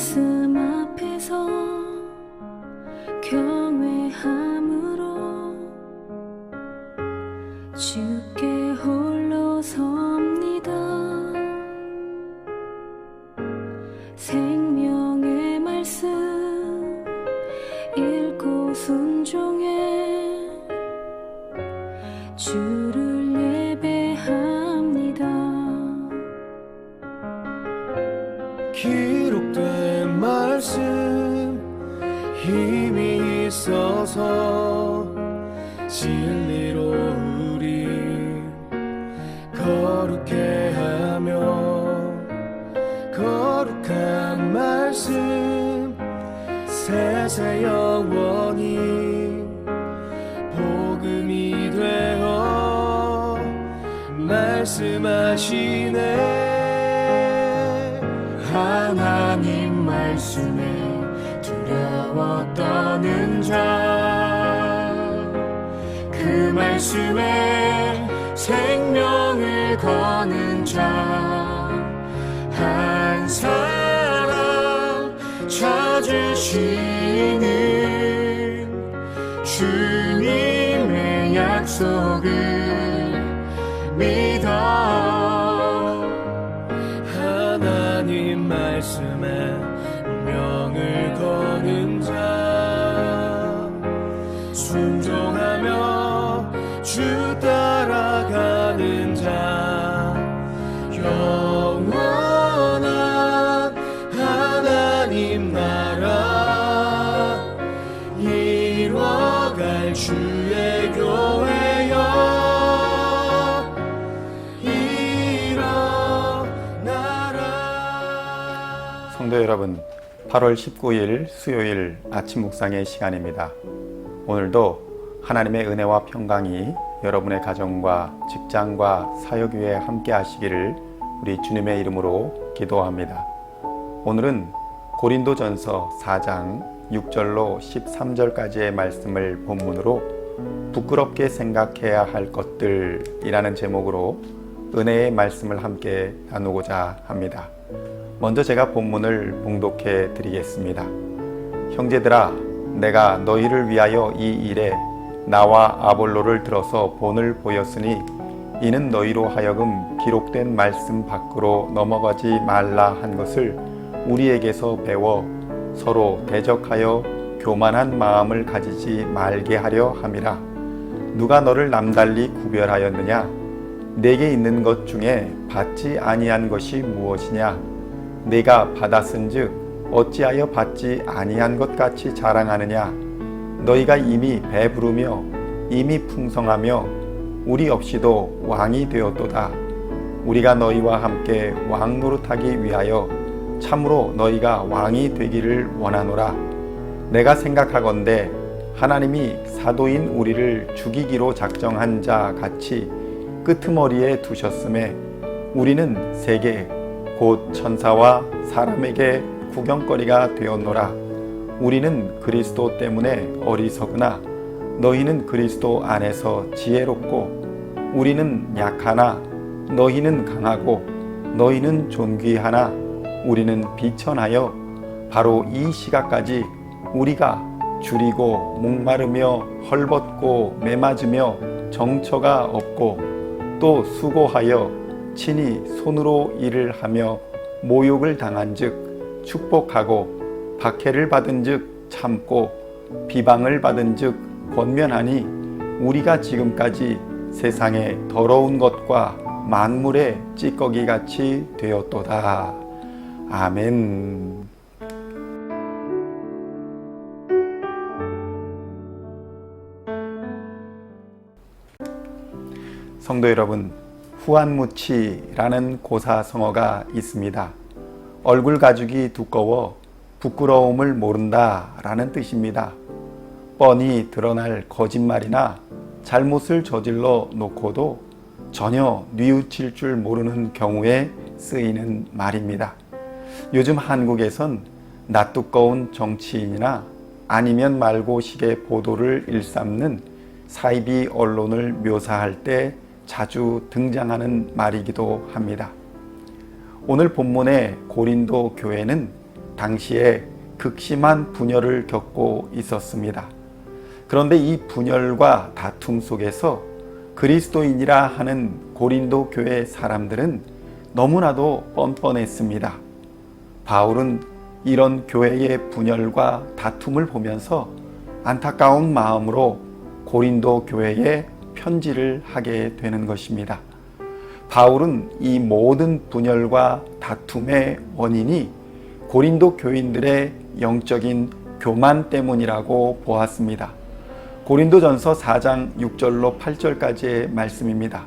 말씀 앞에서 경외함으로 주께 홀로 섭니다. 생명의 말씀 읽고 순종해 주를 예배합니다. 기록된 말씀 힘이 있어서 진리로 우리 거룩해 하며 거룩한 말씀 세세 영원히 복음이 되어 말씀하시네. 하나님 말씀에 두려워 떠는 자, 그 말씀에 생명을 거는 자, 한 사람 찾으시는 주님의 약속을 믿어. 하나님 말씀에 명을 거는 자, 순종하며 주 따라가는 자, 영원한 하나님 나라 이뤄갈 주의 교회여 성도 여러분, 8월 19일 수요일 아침 묵상의 시간입니다. 오늘도 하나님의 은혜와 평강이 여러분의 가정과 직장과 사역 위에 함께 하시기를 우리 주님의 이름으로 기도합니다. 오늘은 고린도전서 4장 6절로 13절까지의 말씀을 본문으로 부끄럽게 생각해야 할 것들이라는 제목으로 은혜의 말씀을 함께 나누고자 합니다. 먼저 제가 본문을 봉독해 드리겠습니다. 형제들아, 내가 너희를 위하여 이 일에 나와 아볼로를 들어서 본을 보였으니 이는 너희로 하여금 기록된 말씀 밖으로 넘어가지 말라 한 것을 우리에게서 배워 서로 대적하여 교만한 마음을 가지지 말게 하려 함이라. 누가 너를 남달리 구별하였느냐? 내게 있는 것 중에 받지 아니한 것이 무엇이냐? 내가 받았은즉 어찌하여 받지 아니한 것 같이 자랑하느냐? 너희가 이미 배부르며 이미 풍성하며 우리 없이도 왕이 되었도다. 우리가 너희와 함께 왕 노릇하기 위하여 참으로 너희가 왕이 되기를 원하노라. 내가 생각하건대 하나님이 사도인 우리를 죽이기로 작정한 자 같이 끄트머리에 두셨음에 우리는 세계 곧 천사와 사람에게 구경거리가 되었노라. 우리는 그리스도 때문에 어리석으나 너희는 그리스도 안에서 지혜롭고 우리는 약하나 너희는 강하고 너희는 존귀하나 우리는 비천하여 바로 이 시각까지 우리가 줄이고 목마르며 헐벗고 매맞으며 정처가 없고 또 수고하여 친히 손으로 일을 하며 모욕을 당한즉 축복하고 박해를 받은즉 참고 비방을 받은즉 권면하니 우리가 지금까지 세상에 더러운 것과 만물의 찌꺼기 같이 되었도다. 아멘. 성도 여러분, 후한무치라는 고사성어가 있습니다. 얼굴 가죽이 두꺼워 부끄러움을 모른다 라는 뜻입니다. 뻔히 드러날 거짓말이나 잘못을 저질러 놓고도 전혀 뉘우칠 줄 모르는 경우에 쓰이는 말입니다. 요즘 한국에선 낯두꺼운 정치인이나 아니면 말고식의 보도를 일삼는 사이비 언론을 묘사할 때 자주 등장하는 말이기도 합니다. 오늘 본문의 고린도 교회는 당시에 극심한 분열을 겪고 있었습니다. 그런데 이 분열과 다툼 속에서 그리스도인이라 하는 고린도 교회 사람들은 너무나도 뻔뻔했습니다. 바울은 이런 교회의 분열과 다툼을 보면서 안타까운 마음으로 고린도 교회에 편지를 하게 되는 것입니다. 바울은 이 모든 분열과 다툼의 원인이 고린도 교인들의 영적인 교만 때문이라고 보았습니다. 고린도전서 4장 6절로 8절까지의 말씀입니다.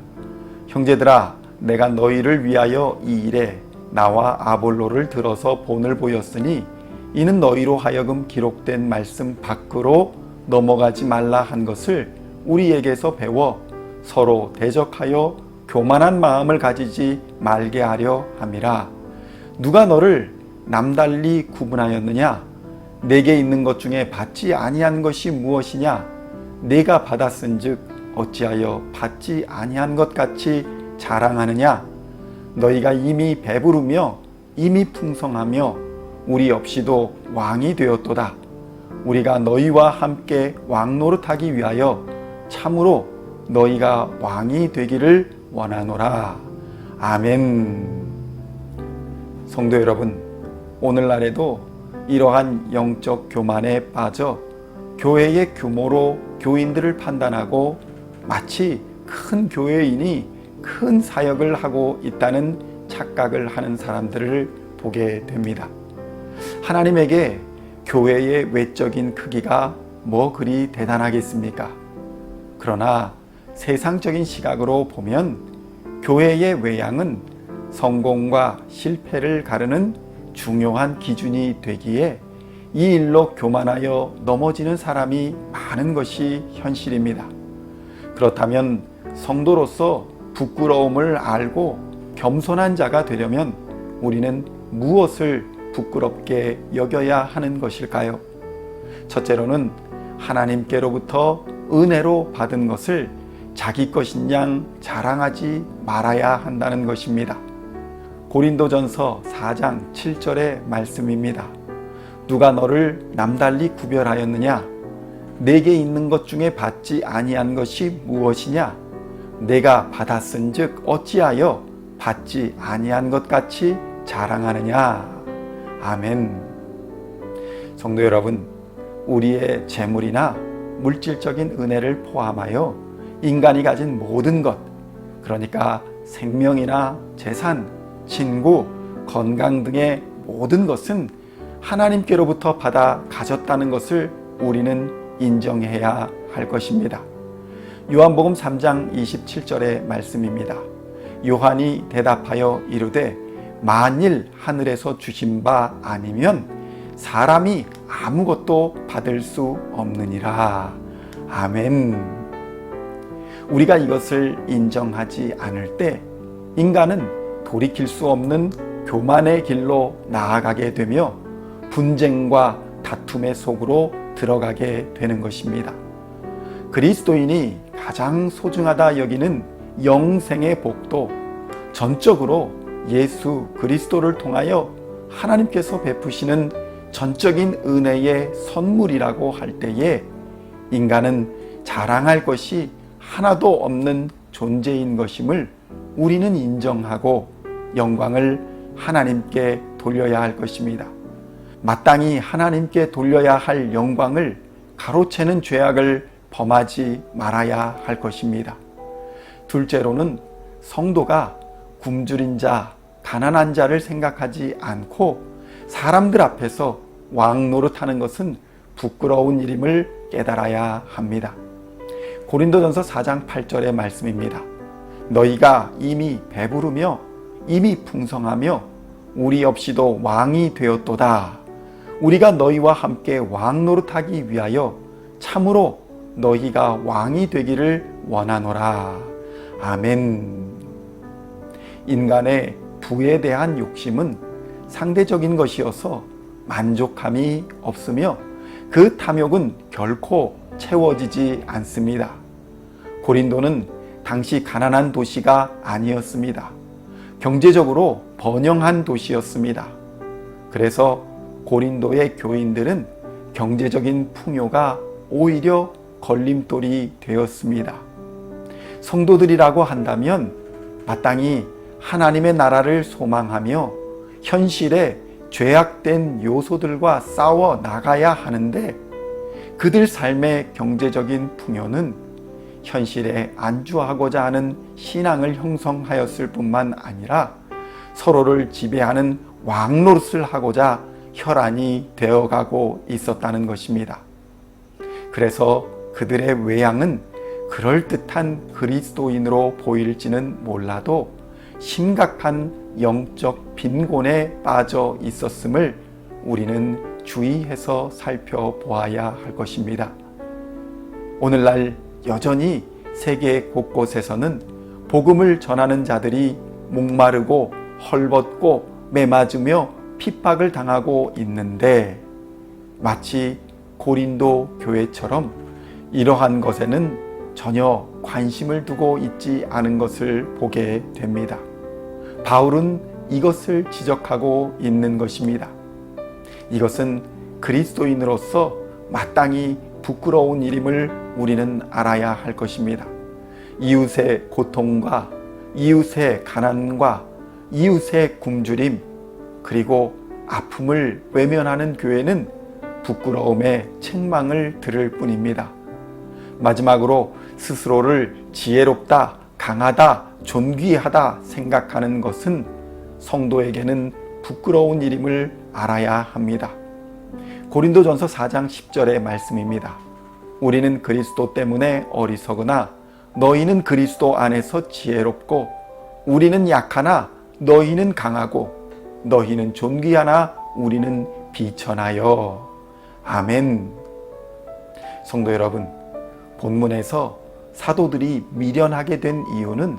형제들아, 내가 너희를 위하여 이 일에 나와 아볼로를 들어서 본을 보였으니 이는 너희로 하여금 기록된 말씀 밖으로 넘어가지 말라 한 것을 우리에게서 배워 서로 대적하여 교만한 마음을 가지지 말게 하려 함이라. 누가 너를 남달리 구분하였느냐? 내게 있는 것 중에 받지 아니한 것이 무엇이냐? 내가 받았은즉 어찌하여 받지 아니한 것 같이 자랑하느냐? 너희가 이미 배부르며 이미 풍성하며 우리 없이도 왕이 되었도다. 우리가 너희와 함께 왕노릇하기 위하여 참으로 너희가 왕이 되기를 원하노라. 아멘. 성도 여러분, 오늘날에도 이러한 영적 교만에 빠져 교회의 규모로 교인들을 판단하고 마치 큰 교회인이 큰 사역을 하고 있다는 착각을 하는 사람들을 보게 됩니다. 하나님에게 교회의 외적인 크기가 뭐 그리 대단하겠습니까? 그러나 세상적인 시각으로 보면 교회의 외양은 성공과 실패를 가르는 중요한 기준이 되기에 이 일로 교만하여 넘어지는 사람이 많은 것이 현실입니다. 그렇다면 성도로서 부끄러움을 알고 겸손한 자가 되려면 우리는 무엇을 부끄럽게 여겨야 하는 것일까요? 첫째로는 하나님께로부터 은혜로 받은 것을 자기 것인 양 자랑하지 말아야 한다는 것입니다. 고린도전서 4장 7절의 말씀입니다. 누가 너를 남달리 구별하였느냐? 내게 있는 것 중에 받지 아니한 것이 무엇이냐? 내가 받았은즉 어찌하여 받지 아니한 것 같이 자랑하느냐? 아멘. 성도 여러분, 우리의 재물이나 물질적인 은혜를 포함하여 인간이 가진 모든 것, 그러니까 생명이나 재산, 친구, 건강 등의 모든 것은 하나님께로부터 받아 가졌다는 것을 우리는 인정해야 할 것입니다. 요한복음 3장 27절의 말씀입니다. 요한이 대답하여 이르되 만일 하늘에서 주신 바 아니면 사람이 아무것도 받을 수 없느니라. 아멘. 우리가 이것을 인정하지 않을 때 인간은 돌이킬 수 없는 교만의 길로 나아가게 되며 분쟁과 다툼의 속으로 들어가게 되는 것입니다. 그리스도인이 가장 소중하다 여기는 영생의 복도 전적으로 예수 그리스도를 통하여 하나님께서 베푸시는 전적인 은혜의 선물이라고 할 때에 인간은 자랑할 것이 하나도 없는 존재인 것임을 우리는 인정하고 영광을 하나님께 돌려야 할 것입니다. 마땅히 하나님께 돌려야 할 영광을 가로채는 죄악을 범하지 말아야 할 것입니다. 둘째로는 성도가 굶주린 자, 가난한 자를 생각하지 않고 사람들 앞에서 왕 노릇하는 것은 부끄러운 일임을 깨달아야 합니다. 고린도전서 4장 8절의 말씀입니다. 너희가 이미 배부르며 이미 풍성하며 우리 없이도 왕이 되었도다. 우리가 너희와 함께 왕 노릇하기 위하여 참으로 너희가 왕이 되기를 원하노라. 아멘. 인간의 부에 대한 욕심은 상대적인 것이어서 만족함이 없으며 그 탐욕은 결코 채워지지 않습니다. 고린도는 당시 가난한 도시가 아니었습니다. 경제적으로 번영한 도시였습니다. 그래서 고린도의 교인들은 경제적인 풍요가 오히려 걸림돌이 되었습니다. 성도들이라고 한다면 마땅히 하나님의 나라를 소망하며 현실에 죄악된 요소들과 싸워 나가야 하는데, 그들 삶의 경제적인 풍요는 현실에 안주하고자 하는 신앙을 형성하였을 뿐만 아니라 서로를 지배하는 왕노릇을 하고자 혈안이 되어가고 있었다는 것입니다. 그래서 그들의 외양은 그럴듯한 그리스도인으로 보일지는 몰라도 심각한 영적 빈곤에 빠져 있었음을 우리는 주의해서 살펴보아야 할 것입니다. 오늘날 여전히 세계 곳곳에서는 복음을 전하는 자들이 목마르고 헐벗고 매맞으며 핍박을 당하고 있는데, 마치 고린도 교회처럼 이러한 것에는 전혀 관심을 두고 있지 않은 것을 보게 됩니다. 바울은 이것을 지적하고 있는 것입니다. 이것은 그리스도인으로서 마땅히 부끄러운 일임을 우리는 알아야 할 것입니다. 이웃의 고통과 이웃의 가난과 이웃의 굶주림, 그리고 아픔을 외면하는 교회는 부끄러움에 책망을 들을 뿐입니다. 마지막으로 스스로를 지혜롭다, 강하다, 존귀하다 생각하는 것은 성도에게는 부끄러운 일임을 알아야 합니다. 고린도전서 4장 10절의 말씀입니다. 우리는 그리스도 때문에 어리석으나 너희는 그리스도 안에서 지혜롭고, 우리는 약하나 너희는 강하고, 너희는 존귀하나 우리는 비천하여. 아멘. 성도 여러분, 본문에서 사도들이 미련하게 된 이유는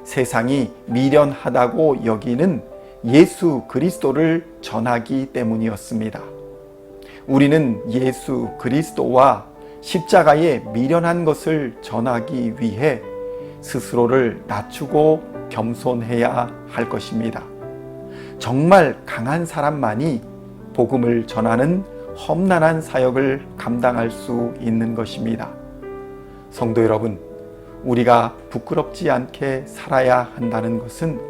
세상이 미련하다고 여기는 예수 그리스도를 전하기 때문이었습니다. 우리는 예수 그리스도와 십자가의 미련한 것을 전하기 위해 스스로를 낮추고 겸손해야 할 것입니다. 정말 강한 사람만이 복음을 전하는 험난한 사역을 감당할 수 있는 것입니다. 성도 여러분, 우리가 부끄럽지 않게 살아야 한다는 것은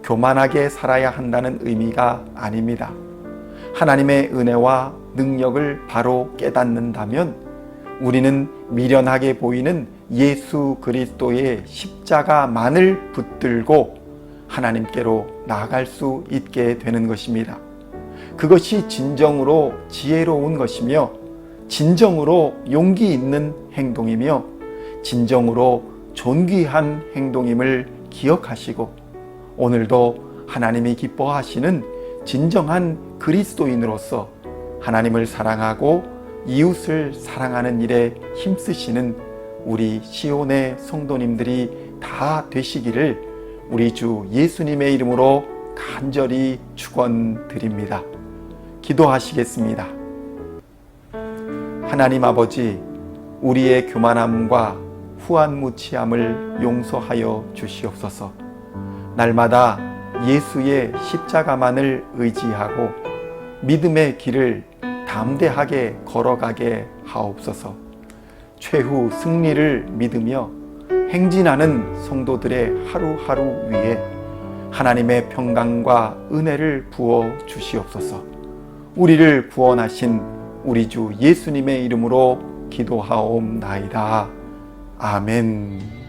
교만하게 살아야 한다는 의미가 아닙니다. 하나님의 은혜와 능력을 바로 깨닫는다면 우리는 미련하게 보이는 예수 그리스도의 십자가만을 붙들고 하나님께로 나아갈 수 있게 되는 것입니다. 그것이 진정으로 지혜로운 것이며, 진정으로 용기 있는 행동이며, 진정으로 존귀한 행동임을 기억하시고, 오늘도 하나님이 기뻐하시는 진정한 그리스도인으로서 하나님을 사랑하고 이웃을 사랑하는 일에 힘쓰시는 우리 시온의 성도님들이 다 되시기를 우리 주 예수님의 이름으로 간절히 축원드립니다. 기도하시겠습니다. 하나님 아버지, 우리의 교만함과 후안무치함을 용서하여 주시옵소서. 날마다 예수의 십자가만을 의지하고 믿음의 길을 담대하게 걸어가게 하옵소서. 최후 승리를 믿으며 행진하는 성도들의 하루하루 위에 하나님의 평강과 은혜를 부어 주시옵소서. 우리를 구원하신 우리 주 예수님의 이름으로 기도하옵나이다. 아멘.